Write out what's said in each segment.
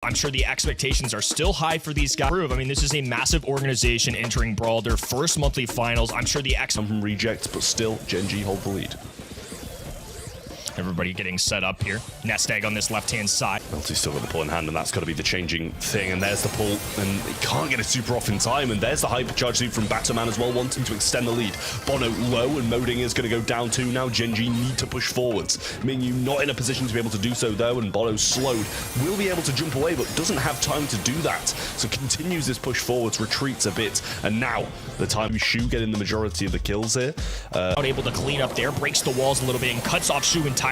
I'm sure the expectations are still high for these guys. I mean, this is a massive organization entering Brawl, their first monthly finals. I'm sure the from rejects, but still Genji hold the lead. Everybody getting set up here. Nest egg on this left-hand side. Melty's still got the pull in hand, and that's got to be the changing thing. And there's the pull, and he can't get it super off in time. And there's the hypercharge loop from Batman as well, wanting to extend the lead. Bono low, and Moding is going to go down too now. Genji need to push forwards. Mingyu not in a position to be able to do so though, and Bono slowed. Will be able to jump away, but doesn't have time to do that. So continues this push forwards, retreats a bit, and now the time Shu getting the majority of the kills here. Not able to clean up there, breaks the walls a little bit, and cuts off Shu entirely.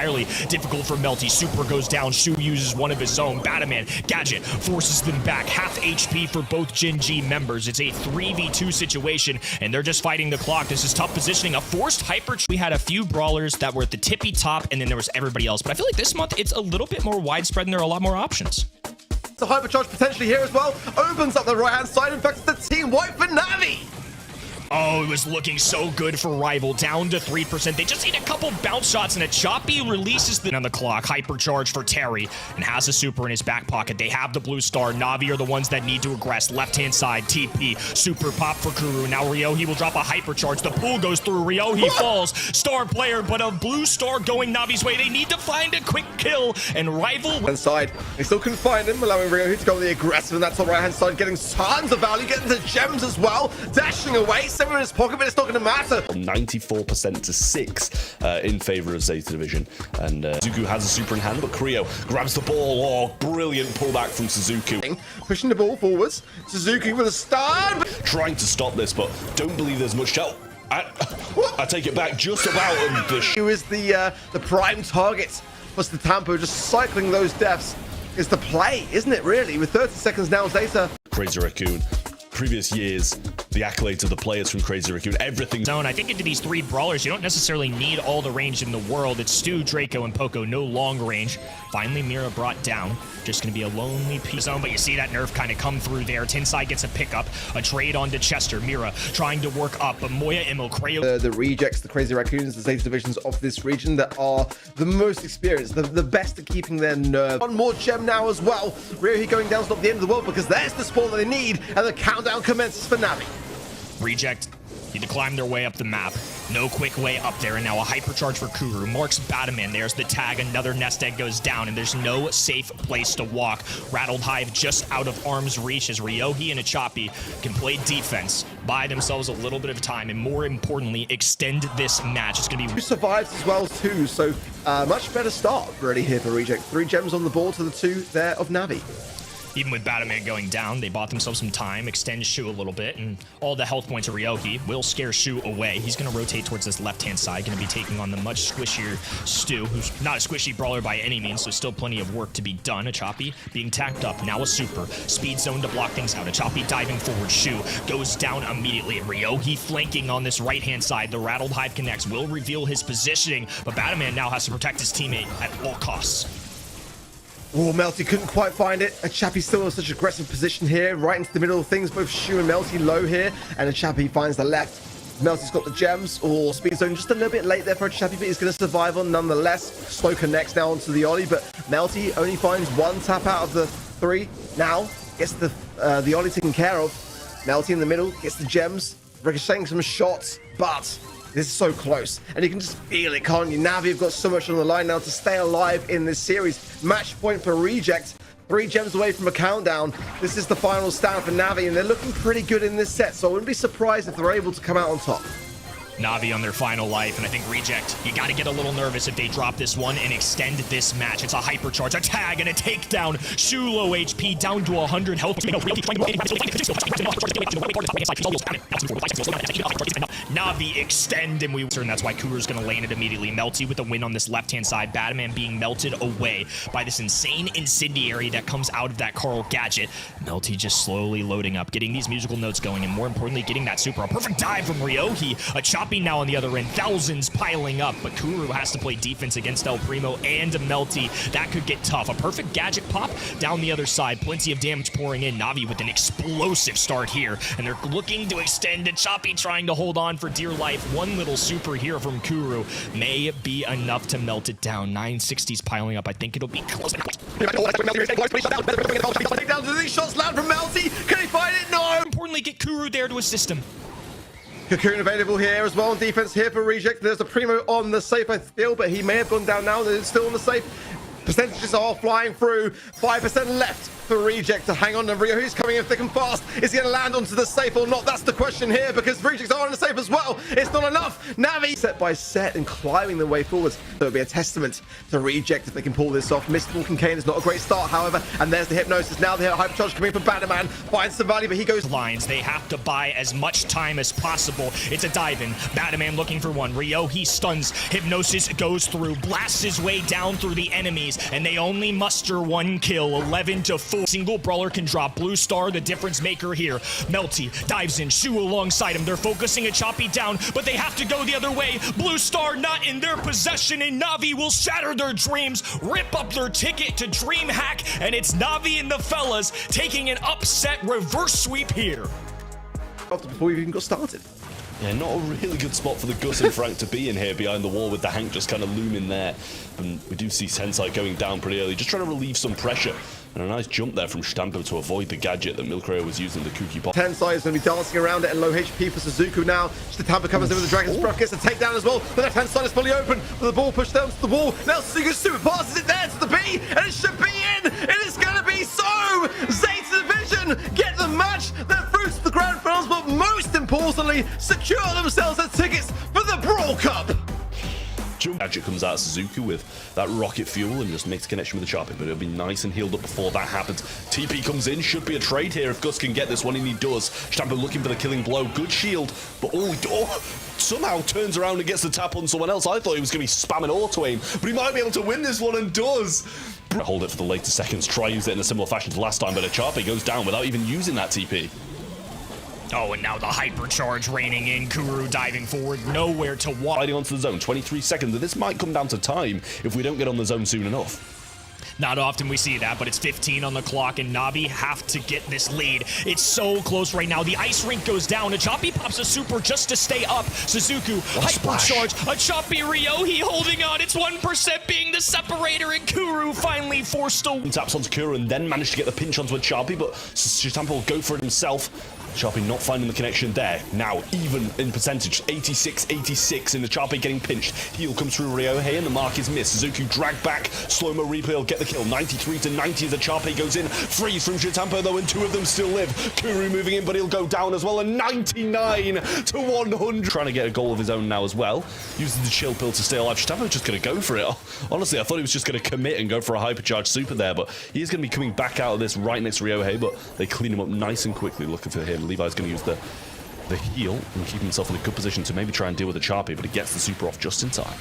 Difficult for Melty. Super goes down. Shu uses one of his own. Batman, Gadget forces them back. Half HP for both Genji members. It's a 3v2 situation, and they're just fighting the clock. This is tough positioning. A forced hyper. We had a few brawlers that were at the tippy top, and then there was everybody else. But I feel like this month it's a little bit more widespread, and there are a lot more options. The hypercharge potentially here as well. Opens up the right-hand side. In fact, it's the team white for NaVi. Oh, it was looking so good for Rival, down to 3%. They just need a couple bounce shots, and a choppy releases on the clock. Hypercharge for Terry, and has a super in his back pocket. They have the blue star. NaVi are the ones that need to aggress. Left-hand side, TP, super pop for Kuru. Now Ryohi will drop a hypercharge. The pull goes through. Ryohi falls. Star player, but a blue star going NaVi's way. They need to find a quick kill, and Rival... Inside, they still couldn't find him, allowing Ryohi to go on the aggressive, and that's on the right-hand side, getting tons of value, getting the gems as well, dashing away. In his pocket, but it's not going to matter. 94% to 6 in favor of Zeta Division, and Suzuku has a super in hand, but Creo grabs the ball. Oh, brilliant pullback from Suzuku. Pushing the ball forwards. Suzuki with a stun. Trying to stop this, but don't believe there's much help. I take it back just about. Who is the prime target? Plus the Tampo just cycling those deaths is the play, isn't it? Really, with 30 seconds now, Zeta. Crazy Raccoon. Previous years, the accolades of the players from Crazy Raccoon, everything. Zone. I think into these three brawlers, you don't necessarily need all the range in the world. It's Stu, Draco, and Poco, no long range. Finally, Mira brought down. Just going to be a lonely piece zone, but you see that nerf kind of come through there. Tinside gets a pickup, a trade onto Chester. Mira trying to work up, but Moya, Imo, Creo. The rejects, the Crazy Raccoons, the Zeta Divisions of this region that are the most experienced, the best at keeping their nerve. One more gem now as well. Ryohi going down is not the end of the world, because there's the spawn that they need, and the countdown commences for NaVi. Reject need to climb their way up the map. No quick way up there, and now a hypercharge for Kuru. Marks Batman. There's the tag. Another nest egg goes down, and there's no safe place to walk. Rattled Hive just out of arm's reach as Ryohi and Achapi can play defense, buy themselves a little bit of time, and more importantly, extend this match. It's going to be... Who survives as well too, so much better start really here for Reject. 3 gems on the board to the 2 there of NaVi. Even with Batman going down, they bought themselves some time, extend Shu a little bit, and all the health points of Ryohi will scare Shu away. He's going to rotate towards this left-hand side, going to be taking on the much squishier Stu, who's not a squishy brawler by any means, so still plenty of work to be done. Achapi being tacked up, now a super. Speed zone to block things out. Achapi diving forward. Shu goes down immediately, and Ryohi flanking on this right-hand side. The Rattled Hive connects, will reveal his positioning, but Batman now has to protect his teammate at all costs. Oh, Melty couldn't quite find it. Achapi still in such aggressive position here, right into the middle of things. Both Shu and Melty low here, and Achapi finds the left. Melty's got the gems, or speed zone just a little bit late there for Achapi, but he's going to survive on nonetheless. Slow connects now onto the Ollie, but Melty only finds 1 tap out of the 3. Now gets the Ollie taken care of. Melty in the middle gets the gems, ricocheting some shots, but this is so close, and you can just feel it, can't you? NaVi have got so much on the line now to stay alive in this series. Match point for Reject. 3 gems away from a countdown. This is the final stand for NaVi, and they're looking pretty good in this set, so I wouldn't be surprised if they're able to come out on top. NaVi on their final life, and I think Reject, you got to get a little nervous if they drop this one and extend this match. It's a hypercharge, a tag, and a takedown. Shu low HP, down to 100 health. NaVi extend, and and that's why Kuru's going to lane it immediately. Melty with a win on this left-hand side. Batman being melted away by this insane incendiary that comes out of that Carl gadget. Melty just slowly loading up, getting these musical notes going, and more importantly, getting that super. A perfect dive from Ryohi. A chop Choppy now on the other end, thousands piling up, but Kuru has to play defense against El Primo and Melty. That could get tough. A perfect gadget pop down the other side, plenty of damage pouring in. NaVi with an explosive start here, and they're looking to extend to Choppy, trying to hold on for dear life. One little super here from Kuru may be enough to melt it down. 960s piling up. I think it'll be close. Take down to these shots land from Melty. Can he find it? No. Importantly, get Kuru there to assist him. Cocoon available here as well on defense here for Reject. There's a Primo on the safe, I feel, but he may have gone down now. They're still on the safe. Percentages are flying through. 5% left for Reject to hang on to Rio. He's coming in thick and fast. Is he going to land onto the safe or not? That's the question here, because Rejects are on the safe as well. It's not enough. NaVi set by set and climbing the way forwards. So it'll be a testament to Reject if they can pull this off. Mistfall Kincaid is not a great start, however, and there's the Hypnosis. Now the Hypercharge coming from Batman. Finds some value, but he goes lines. They have to buy as much time as possible. It's a dive-in. Batman looking for one. Rio, he stuns. Hypnosis goes through, blasts his way down through the enemies, and they only muster one kill. 11-4. Single brawler can drop. Blue Star, the difference maker here. Melty dives in. Shu alongside him. They're focusing a Choppy down, but they have to go the other way. Blue Star not in their possession, and NaVi will shatter their dreams, rip up their ticket to DreamHack, and it's NaVi and the fellas taking an upset reverse sweep here. before we even got started. Yeah, not a really good spot for the Gus and Frank to be in here behind the wall with the Hank just kind of looming there. And we do see Sensei going down pretty early, just trying to relieve some pressure. And a nice jump there from Stampo to avoid the gadget that Milcreo was using, the Kooky Bomb. Tensai is going to be dancing around it, and low HP for Suzuku now. Shitampa covers in with the Dragon's Breath, gets a takedown as well. The left-hand side is fully open, but the ball pushed down to the wall. Now Suzuku super passes it there to the B, and it should be in! It is going to be so! Zeta Division get the match that fruits the grand finals, but most importantly, secure themselves their tickets for the Brawl Cup! Gadget comes out of Suzuku with that rocket fuel and just makes a connection with the Sharpie, but it'll be nice and healed up before that happens. TP comes in, should be a trade here if Gus can get this one, and he does. Stamper looking for the killing blow, good shield, but somehow turns around and gets the tap on someone else. I thought he was going to be spamming auto aim, but he might be able to win this one and does. Hold it for the later seconds, try use it in a similar fashion to last time, but a Sharpie goes down without even using that TP. Oh, and now the hypercharge raining in. Kuru diving forward, nowhere to walk. Sliding onto the zone, 23 seconds, and this might come down to time if we don't get on the zone soon enough. Not often we see that, but it's 15 on the clock, and NaVi have to get this lead. It's so close right now. The ice rink goes down. A Choppy pops a super just to stay up. Suzuku, hypercharge. A Choppy Ryohi holding on. It's 1% being the separator, and Kuru finally forced to... Taps onto Kuru and then managed to get the pinch onto a Choppy, but Shitampa will go for it himself. Choppy not finding the connection there. Now, even in percentage, 86-86, and the Choppy getting pinched. Heal comes through Ryohei, and the mark is missed. Suzuki dragged back. Slow-mo replay will get the kill. 93-90 as the Choppy goes in. Freeze from Shitampa, though, and two of them still live. Kuru moving in, but he'll go down as well. And 99-100. Trying to get a goal of his own now as well. Using the chill pill to stay alive. Shitampa just going to go for it. Honestly, I thought he was just going to commit and go for a hypercharge super there, but he is going to be coming back out of this right next to Ryohei, but they clean him up nice and quickly looking for him. Levi's going to use the heal and keep himself in a good position to maybe try and deal with the Choppy, but he gets the super off just in time.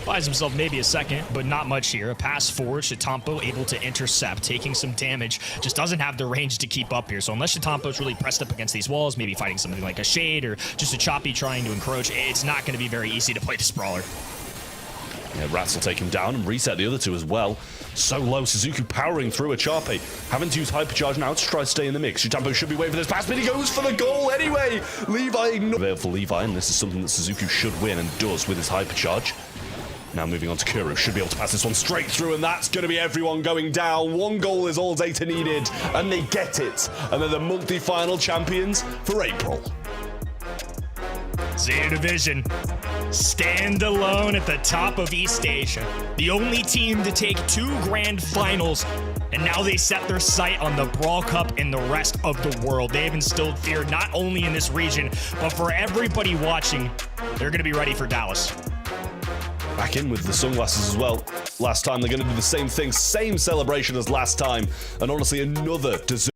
Buys himself maybe a second, but not much here. A pass forward, Shitampo able to intercept, taking some damage. Just doesn't have the range to keep up here. So unless Shitampo's really pressed up against these walls, maybe fighting something like a Shade or just a Choppy trying to encroach, it's not going to be very easy to play this brawler. Yeah, Rats will take him down and reset the other two as well. So low, Suzuki powering through a Choppy. Having to use hypercharge now to try to stay in the mix. Shitampo should be waiting for this pass, but he goes for the goal anyway. Levi ignores for Levi, and this is something that Suzuki should win and does with his hypercharge. Now moving on to Kuru, should be able to pass this one straight through, and that's going to be everyone going down. One goal is all Zeta needed, and they get it. And they're the multi-final champions for April. Zeta Division, stand alone at the top of East Asia. The only team to take 2 grand finals, and now they set their sight on the Brawl Cup in the rest of the world. They have instilled fear not only in this region, but for everybody watching. They're going to be ready for Dallas. Back in with the sunglasses as well. Last time they're going to do the same thing, same celebration as last time, and honestly another dessert.